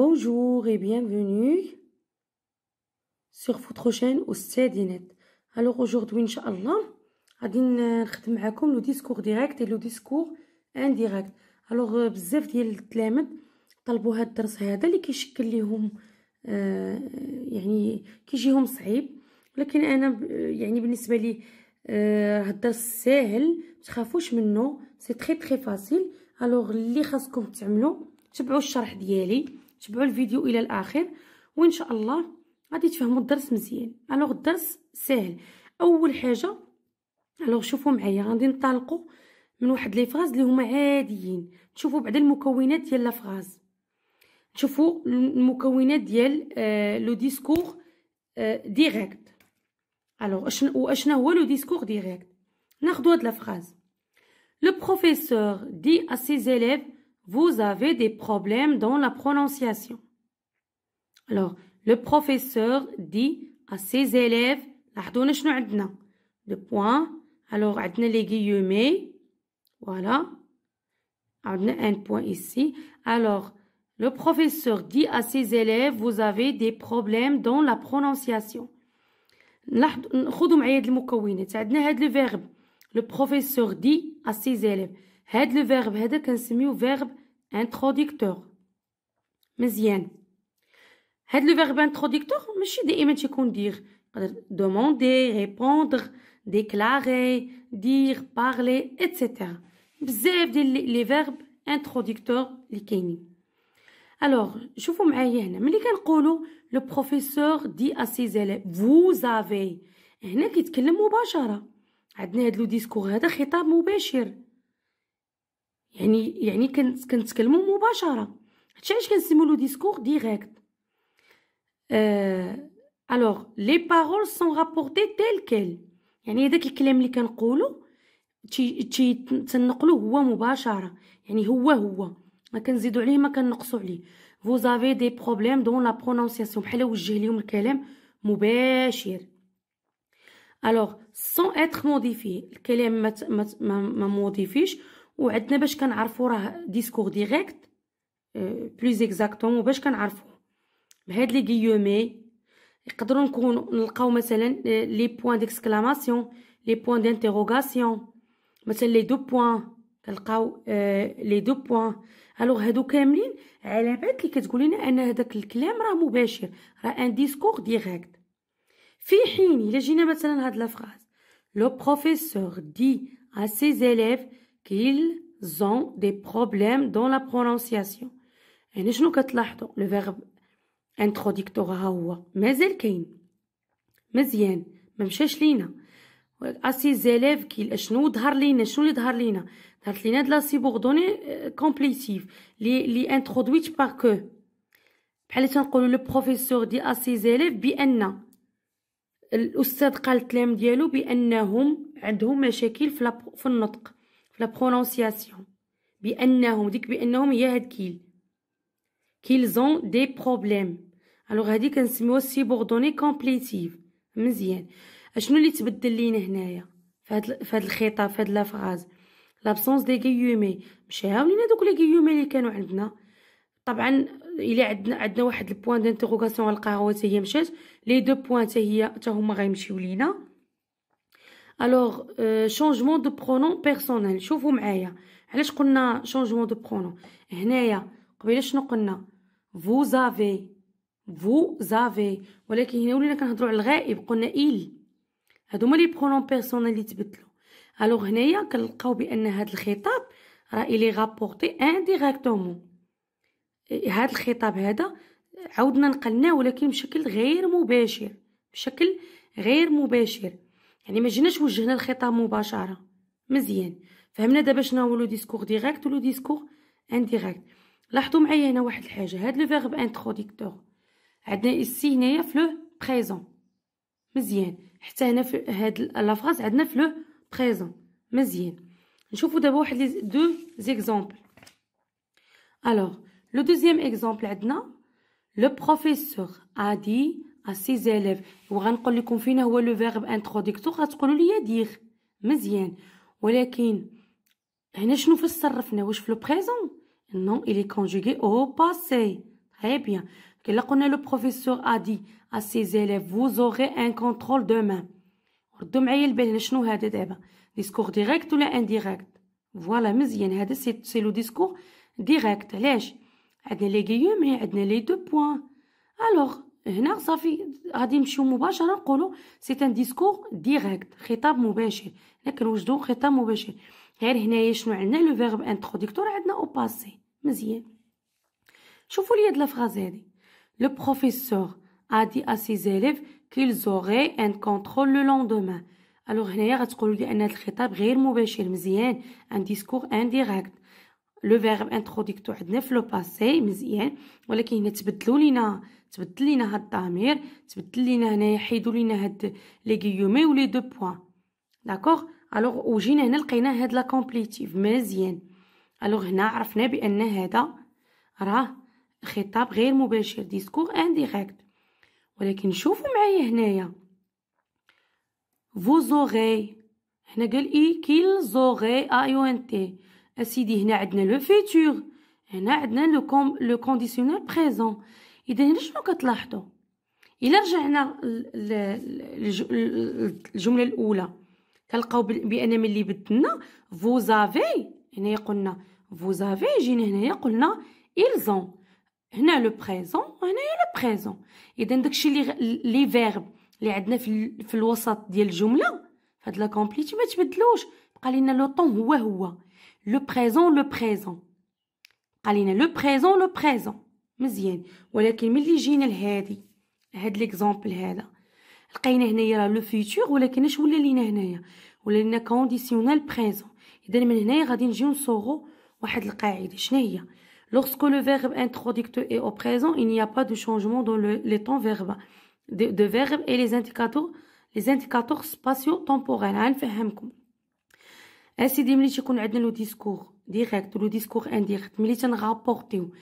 Bonjour et bienvenue sur votre chaîne Oustadinette. Alors aujourd'hui Inch'Allah غادي نخدم معكم لو ديسكور ديريكت et لو ديسكور انديريكت. alors بزاف ديال التلاميذ طلبوا هذا الدرس هذا اللي كيشكل ليهم يعني كيجيهم صعيب، ولكن انا يعني بالنسبه لي هذا الدرس ساهل، متخافوش منه، سي تري فاسيل. alors اللي خاصكم تعملوا تبعوا الشرح ديالي، تبعوا الفيديو الى الاخر، وان شاء الله غادي تفهموا الدرس مزيان. alors الدرس ساهل. اول حاجه شوفوا معايا، غادي ننطلقوا من واحد لي فراز اللي هما عاديين. نشوفوا بعد المكونات ديال لا فراز، نشوفوا المكونات ديال لو ديسكور ديريكت. اشنا هو لو ديسكور ديريكت؟ ناخذوا هاد لا فراز: Le professeur dit à ses élèves: vous avez des problèmes dans la prononciation. Alors, le professeur dit à ses élèves, لاحظونا شنو عندنا le point. alors عندنا les guillemets, voilà, عندنا un point ici. alors le professeur dit à ses élèves: vous avez des problèmes dans la prononciation. خذوا معايا هاد المكونات. عندنا هاد le verbe le professeur dit à ses élèves. هاد le verbe هذا كنسميوه verbe introducteur. مزيان. هاد le verbe introducteur ماشي دائما تيكون دير، نقدر demander, répondre, déclarer, dire, parler, etc. بزاف ديال لي verbe introducteur اللي كاينين. alors شوفوا معايا هنا ملي كنقولوا le professeur dit à ses élèves vous avez، هنا كيتكلم مباشره. عندنا هاد لو ديسكور هذا خطاب مباشر، يعني كنتكلموا مباشره. هادشي علاش كنسميو لو ديسكور ديريكت. alors les paroles sont rapportées telles quelles، يعني هذاك الكلام اللي كنقولوا تنقلوه هو مباشره، يعني هو ما كنزيدوا عليه ما كنقصوا عليه. vous avez des problèmes dans la prononciation، بحال وجه ليهم الكلام مباشر. alors sans être modifié، الكلام ما موديفيش. وعندنا باش كنعرفوا راه ديسكور ديريكت بلوز اكزاكتومون، باش كنعرفوه بهاد لي غيومي. يقدروا نلقاو مثلا لي بوين ديكسكلاماسيون، لي بوين دانتيروغاسيون، مثلا لي دو بوين كنلقاو لي دو بوين. الوغ هادو كاملين علامات اللي كتقول لنا ان هذاك الكلام راه مباشر، راه ان ديسكور ديريكت. في حين الا جينا مثلا هاد لا فراز لو بروفيسور دي à ses élèves qu'ils ont des problèmes dans la prononciation، يعني شنو كتلاحظوا؟ لو فيرب انتروديكتور ها هو مازال كاين مزيان، ما مشاش لينا. à ses élèves كي شنو ظهر لينا؟ شنو اللي ظهر لينا؟ ظهرت لينا د لا سيبوردوني كومبليسيف لي انترودويت بار كو. بحال تنقولوا لو بروفيسور دي à ses élèves بان الاستاذ قال التلاميذ ديالو بانهم عندهم مشاكل في النطق، في لا برونونسياسيون. بانهم هي هاد qu'ils ont des problèmes. alors هادي كنسميوها سيبوردوني كومبليسيف. مزيان. اشنو اللي تبدل لينا هنايا فهاد الخطاب، فهاد لا فراز؟ لابسونس دي غيومي، مشاو لينا دوك لي غيومي اللي كانوا عندنا. طبعا الا عندنا واحد البوين دانتيروغاسيون غنلقاها حتى هي مشات، لي دو بوين حتى هما غيمشيو لينا. الوغ شونجمون دو برونون بيرسونيل. شوفوا معايا علاش قلنا شونجمون دو برونون هنايا. قبيله شنو قلنا؟ vous avez، ولكن هنا ولينا كنهضروا على الغائب، قلنا il. هادو هما لي برونون بيرسونيل اللي تبدلوا. الوغ هنايا كنلقاو بان هاد الخطاب راه الي غابورتي انديريكتومون. هاد الخطاب هذا عاودنا نقلناه ولكن بشكل غير مباشر، يعني ما جيناش وجهنا الخطاب مباشره. مزيان. فهمنا دابا شنو هو لو ديسكور ديريكت ولو ديسكور انديريكت. لاحظوا معايا هنا واحد الحاجه، هاد لو فيرب انتروديكتور عندنا اسي هنايا في لو بريزون. مزيان. حتى هنا في هاد لا فراز عندنا في لو بريزون. مزيان. نشوفوا دابا واحد دو زيكزامبل. alors le deuxième exemple عندنا le professeur a dit à ses élèves. وغنقول لكم فينا هو لو فيرب انتروديكتور، غتقولوا لي دير. مزيان. ولكن هنا شنو فسرفنا؟ واش في لو بريزون؟ non il est conjugué au passé. très bien. Là قلنا le professeur a dit à ses élèves vous aurez un contrôle demain. ردوا معايا البال هنا شنو هذا دابا ديسكور ديريكت ولا انديريكت فوالا مزيان هذا سي لو ديسكور ديريكت علاش عندنا لي غيوم هنا عندنا لي دو بوين الوغ هنا صافي غادي نمشيو مباشره نقولوا سي ان ديسكور ديريكت خطاب مباشر هنا كنوجدوا خطاب مباشر غير هنايا شنو عندنا لو فيرب انتروديكتور عندنا او باسي مزيان شوفوا لي هاد لا فراز هادي لو بروفيسور a dit à ses élèves qu'ils auraient un contrôle le lendemain. Alors هنايا غتقولوا لي ان هذا الخطاب غير مباشر مزيان un discours indirect. لو فيرب انتروديكتور عندنا في لو باسي مزيان ولكن هنا تبدل لينا هاد الضمير تبدل لينا هنايا حيدوا لينا هاد لي غيومي ولي دو بوين داكوغ الوغ وجينا هنا لقينا هاد لا كومبليتيف مزيان الوغ هنا عرفنا بان هذا راه خطاب غير مباشر ديسكور انديريكت ولكن شوفوا معايا هنايا vous aurez هنا قال اي qu'ils auraient int اسيدي هنا عندنا لو فيتور هنا عندنا لو كونديسيونيل بريزون اذا هنا شنو كتلاحظوا الا رجعنا الجمله الاولى كنلقاو بان ملي بدلنا vous avez هنا قلنا vous avez جينا هنايا قلنا ils ont هنا لو بريزون وهنايا لو بريزون اذا داكشي لي فيرب اللي عندنا في الوسط ديال الجمله فهاد لا كومبليتي ما تبدلوش بقى لينا لو طون هو لو بريزون بقى لينا لو بريزون مزيان ولكن ملي جينا لهادي هاد ليكزامبل هذا لقينا هنايا لو فيتور ولكن اش ولا لينا هنايا ولا لينا كونديسيونيل بريزون اذا من هنايا غادي نجيو نصوغو واحد القاعده شنو هي lorsque le verbe introducteur est au présent il n'y a pas de changement dans les temps verbaux de verbe et les indicateurs spatio-temporels غنفهمكم اسيدي ملي تيكون عندنا لو ديسكور ديريكت ولو ديسكور انديريكت ملي تنغابورطيو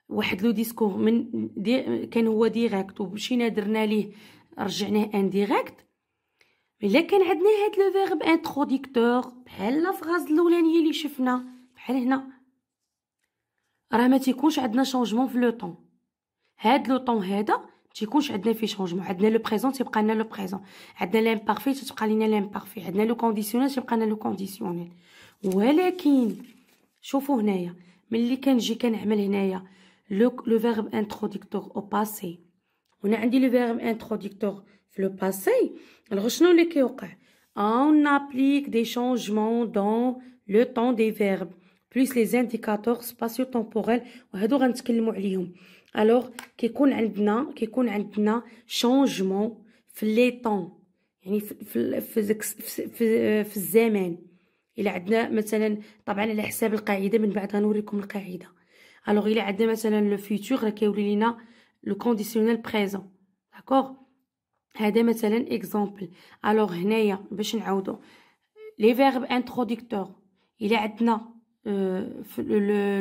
واحد لو ديسكور من كان هو ديريكت ومشينا درنا ليه رجعناه انديريكت الا كان عندنا هاد لو فيرب انتروديكتور بحال لا فراز الاولانيه اللي شفنا بحال هنا راه ما تيكونش عندنا شونجمون في لو طون هاد لو طون هذا ما تيكونش عندنا فيه شونجمون عندنا لو بريزون تيبقى لنا لو بريزون عندنا لامبارفي تتبقى لنا لامبارفي عندنا لو كونديسيونيل تيبقى لنا لو كونديسيونيل ولكن شوفوا هنايا ملي كنجي كنعمل هنايا لو فيرب انتروديكتور او باسي هنا عندي لو فيرب انتروديكتور في لو باسي الوغ شنو اللي كيوقع on applique des changements dans le temps des verbes plus les indicateurs spatio-temporels وهادو غنتكلموا عليهم الوغ كيكون عندنا شونجمون في لي طون يعني في الزمان الا عندنا مثلا طبعا على حساب القاعده من بعد غنوريكم القاعده الوغ الا عندنا مثلا لو فيتور راه كيولي لينا لو كونديسيونيل بريزون داكوغ هذا مثلا اكزامبل الوغ هنايا باش نعاودو لي فيرب انتروديكتور الا عندنا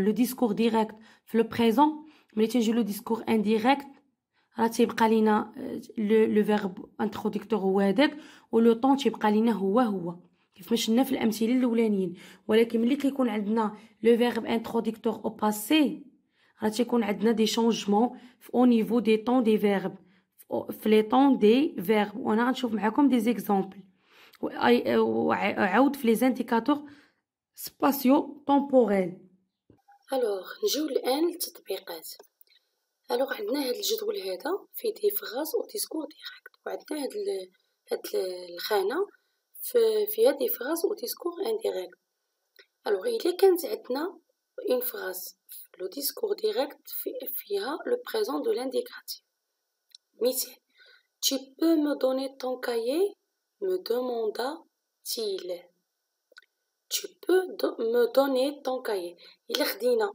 لو ديسكور ديريكت في لو بريزون ملي تنجي لو ديسكور انديريكت راه تيبقى لينا لو فيرب انتروديكتور هو هذاك ولو طون تيبقى لينا هو كيف ما شفنا في الامثله الاولانيين ولكن ملي كيكون عندنا لو فيرب انتروديكتور او باسي راه تيكون عندنا دي شونجمون او نيفو دي طون دي فيرب في لي طون دي فيرب وانا غنشوف معكم دي زيكزامبل وعاود في لي زانديكاتور سباسيو تومبوريل الوغ نجيو الان للتطبيقات الوغ عندنا هاد الجدول هذا فيه دي فراز او ديسكور ديريكت وعندنا هاد الخانه فيها دي فراز او ديسكور انديريكت الوغ الا كانت عندنا اون فراز لو ديسكور ديريكت فيها لو بريزون دو لانديكاتيف مثال tu peux me donner ton cahier me demanda-t-il tu peux me donner ton cahier il خدينا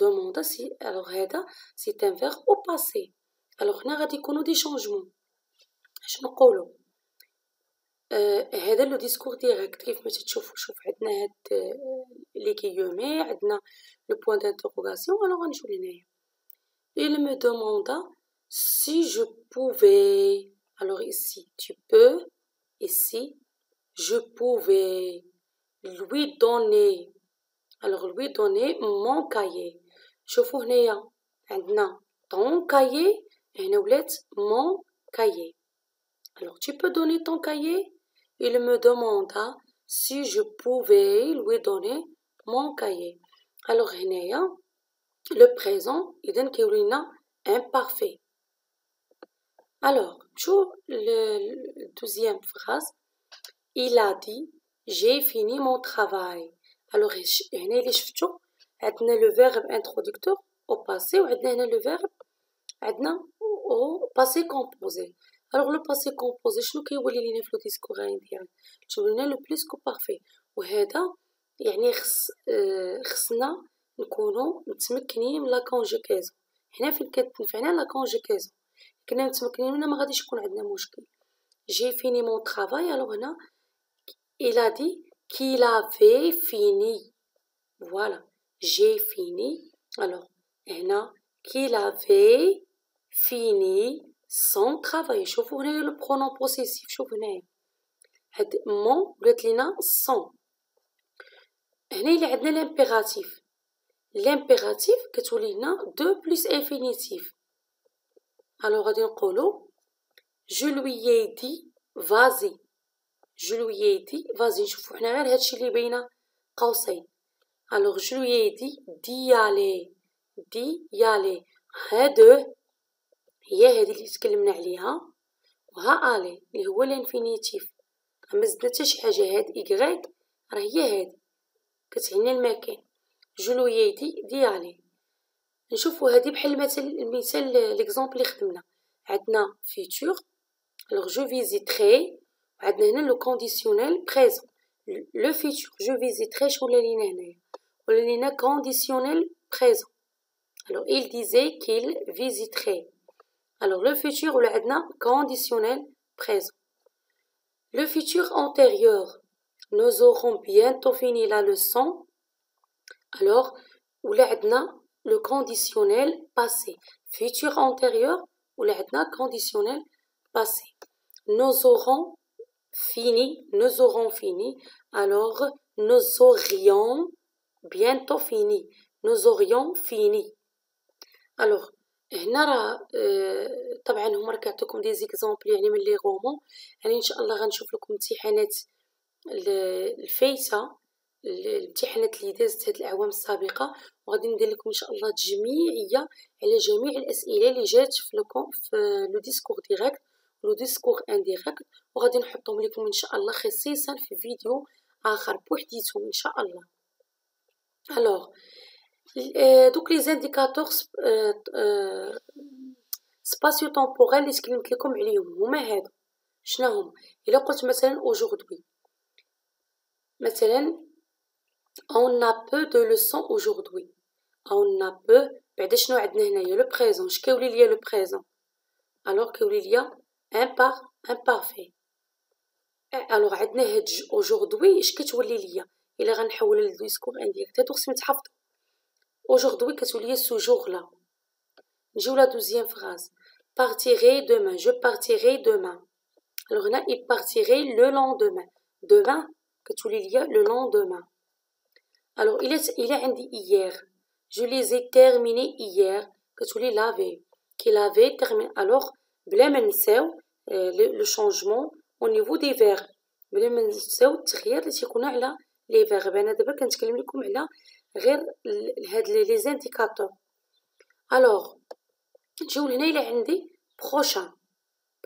demanda si alors هذا c'est un verbe au passé alors هنا غادي يكونوا دي شونجمون اش نقولوا هذا لو ديسكور ديريكت كيف ما تشوفوا شوف عندنا هاد لي كيومي عندنا لو بوين d'interrogation alors غنشوف هنايا il me demanda si je pouvais alors ici tu peux ici je pouvais lui donner mon cahier شوفوا هنايا عندنا ton cahier. هنا ولات mon cahier. Alors tu peux donner ton cahier? Il me demanda si je pouvais lui donner mon cahier. Alors هنايا le présent إذن كيولي لنا imparfait. Alors شو le deuxième phrase? Il a dit j'ai fini mon travail. Alors هنا اللي شفتو عندنا le verbe introducteur au passé وعندنا هنا le verbe عندنا au passé composé. Alors le passé composé شنو كيولي لينا في لو ديسكور انديريكت؟ كيولي لنا لو بلوس كو بارفي، وهذا يعني خصنا نكونوا متمكنين من لا كونجوغاسيون. هنا فين كتنفعنا لا كونجوغاسيون كنا متمكنين منها ما غاديش يكون عندنا مشكل. جي فيني مون طرافاي. الوغ هنا il a dit qu'il avait fini. Voilà, j'ai fini. Alors هنا qu'il avait fini son travail. شوفوا هنايا لو برونون بوسيسيف. شوفوا هنايا هاد مون ولات لينا سون. هنا اللي عندنا لامبيراتيف. لامبيراتيف كتولي لنا دو بلس انفينيتيف. الوغ غادي نقولو je lui ai dit vas-y. je lui ai dit vas-y. نشوفو حنا غير هادشي اللي باينه قوسين. الوغ je lui ai dit d'y aller. d'y aller. هادو هي هذه اللي تكلمنا عليها، وها الي اللي هو الانفينيتيف. ما زدنا حتى شي حاجه. هاد ايغريك راه هي هادي كتعني المكان. جو لو يدي ديالي. نشوفوا هادي بحال المثال ليكزامبل اللي خدمنا. عندنا فيتور. الوغ جو فيزيتري. عندنا هنا لو كونديسيونيل بريزون. لو فيتور جو فيزيتري شو ولا لينا هنايا؟ ولا لينا كونديسيونيل بريزون. الوغ il disait qu'il visiterait. Alors le futur ولا عندنا conditionnel présent. Le futur antérieur. Nous aurons bientôt fini la leçon. Alors ولا عندنا le conditionnel passé. Futur antérieur ولا عندنا conditionnel passé. Nous aurons fini. Nous aurons fini. Alors nous aurions bientôt fini. Nous aurions fini. Alors هنا راه طبعا هما راه كيعطيوكم دي زيكزامبل يعني من لي غومون. يعني ان شاء الله غنشوف لكم امتحانات الفايته، الامتحانات اللي دازت هاد الاعوام السابقه، وغادي ندير لكم ان شاء الله تجميعيه على جميع الاسئله اللي جات في لو ديسكور ديريكت ولو ديسكور انديريكت، وغادي نحطهم لكم ان شاء الله خصيصا في فيديو اخر بوحديتهم ان شاء الله. الوغ دوك لي زانديكاتور سباسيو طومبوريل اللي تكلمت لكم عليهم هما هادو. شنو هما؟ الا قلت مثلا aujourd'hui، مثلا on a peu de leçons aujourd'hui. on a peu بعدا شنو عندنا هنايا لو بريزون. اش كيولي ليا لو بريزون؟ الوغ كيولي ليا imparfait. الوغ عندنا هاد aujourd'hui اش كتولي ليا الا غنحول للديسكور انديريكت؟ هادو خصهم يتحفظوا. aujourd'hui كتولي ce jour-là. نجيو la deuxième phrase. partirai demain. je partirai demain. alors هنا il partirait le lendemain. demain كتولي ليا le lendemain. alors il est عندي hier. je les ai terminés hier كتولي la veille. qu'il avait terminé. alors بلا ما نساو le changement au niveau des verbes. بلا ما نساو التغيير اللي تيكون على لي فيرب. انا دابا كنتكلم لكم على غير هاد لي زانديكاتور. الوغ نجيو لهنا الا عندي بروشان.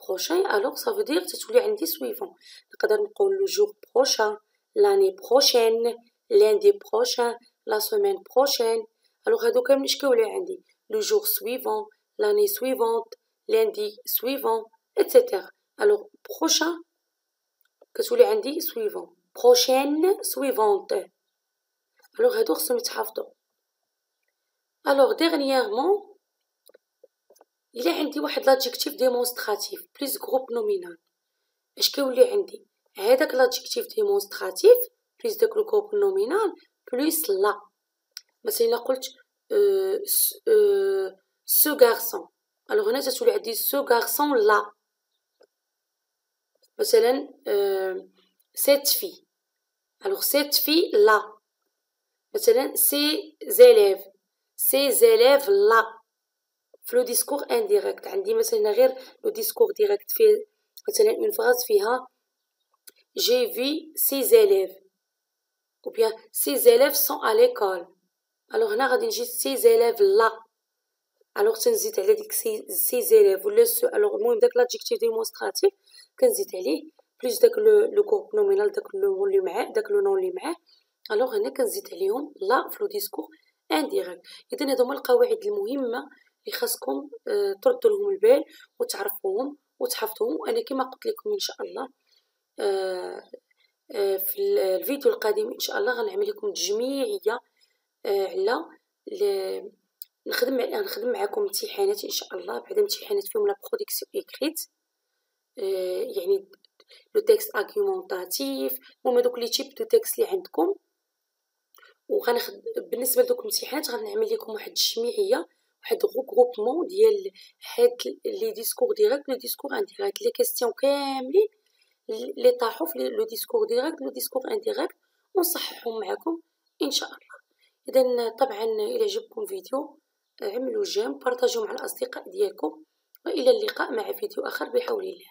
بروشان الوغ سا فو دير تتولي عندي سويفون. نقدر نقول لو جور بروشان، لاني بروشين، لاندي بروشان، لا سيمين بروشين. الوغ هادو كاملين اش كيولي عندي؟ لو جور سويفون، لاني سويفونت، لاندي سويفون ايتترا. الوغ بروشان كتولي عندي سويفون، بروشين سويفونت. الوغ هادو خصهم يتحفظوا. الوغ ديرنييرمون إلا عندي واحد لادجيكتيف ديمونستراتيف بليس غروب نومينال، اش كيولي عندي؟ هذاك لادجيكتيف ديمونستراتيف بليس داك لو غروب نومينال بليس لا. مثلا الا قلت سو غارسون، الوغ هنا تتولي عندي سو غارسون لا. مثلا سيت في، الوغ سيت في لا. مثلا سي زيليف، سي زيليف لا. في لو ديسكور انديريكت عندي مثلا هنا غير لو ديسكور ديريكت فيه مثلا اون فراز فيها j'ai vu 6 élèves ou bien 6 élèves sont à l'école. alors هنا غادي نجي 6 élèves لا alors تنزيد على ديك 6 élèves ولا alors المهم داك l'adjectif démonstratif كنزيد عليه بليس داك لو كورب نومينال داك لو اللي معاه داك لو نون اللي معاه alors هنا كنزيد عليهم لا في لو ديسكور انديريكت. اذا هادو هما القواعد المهمه اللي خاصكم تردوا لهم البال وتعرفوهم وتحفظوهم. وانا كما قلت لكم ان شاء الله في الفيديو القادم ان شاء الله غنعمل لكم تجميعيه على نخدم معكم امتحانات ان شاء الله بعد امتحانات فيهم لا برودكسيون ايكريت يعني لو تكست ارغيومونطاتيف هما دوك لي تيب دو تكست اللي عندكم. بالنسبه لدوك الامتحانات غنعمل لكم واحد الجميعيه واحد غروبمون ديال هاد لي ديسكور ديريكت لو ديسكور انديريكت لي كيسيون كاملين لي طاحوا في لو ديسكور ديريكت لو ديسكور انديريكت ونصححهم معكم ان شاء الله. اذا طبعا الى عجبكم فيديو اعملوا جيم بارطاجيو مع الاصدقاء ديالكم والى اللقاء مع فيديو اخر بحول الله.